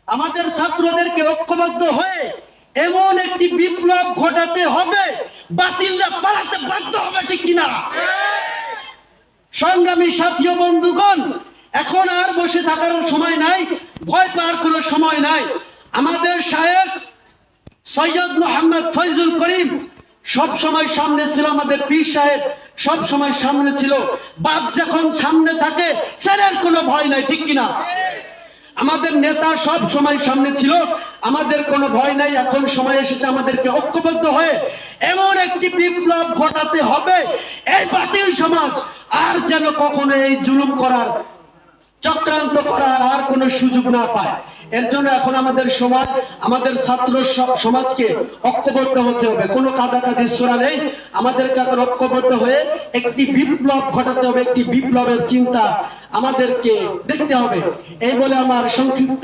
আমাদের ছাত্রদেরকে ঐক্যবদ্ধ হয়ে এমন একটি বিপ্লব ঘটাতে হবে, বাতিলরা পালাতে বাধ্য হবে, ঠিক কিনা? সংগ্রামী সাথী ও বন্ধুগণ, এখন আর বসে থাকার সময় নাই, ভয় পাওয়ার কোনো সময় নাই। আমাদের শায়েখ সৈয়দ মোহাম্মদ ফয়জুল করিম সব সময় সামনে ছিল, আমাদের পীর সাহেব সব সময় সামনে ছিল। বাপ যখন সামনে থাকে ছেলের কোনো ভয় নাই, ঠিক কিনা? আমাদের নেতা সব সময় সামনে ছিল, আমাদের কোনো ভয় নাই। এখন সময় এসেছে আমাদেরকে ঐক্যবদ্ধ হয়ে এমন একটি বিপ্লব ঘটাতে হবে, এই বাতিল সমাজ আর যেন কখনো এই জুলুম করার, চক্রান্ত করার আর কোনো সুযোগ না পায়। এর জন্য এখন আমাদের সমাজ, আমাদের ছাত্র সমাজকে ঐক্যবদ্ধ হতে হবে। কোনো কাদাকাদি ছোড়া নেই, আমাদেরকে এখন ঐক্যবদ্ধ হয়ে একটি বিপ্লব ঘটাতে হবে, একটি বিপ্লবের চিন্তা আমাদেরকে দেখতে হবে। এই বলে আমার সংক্ষিপ্ত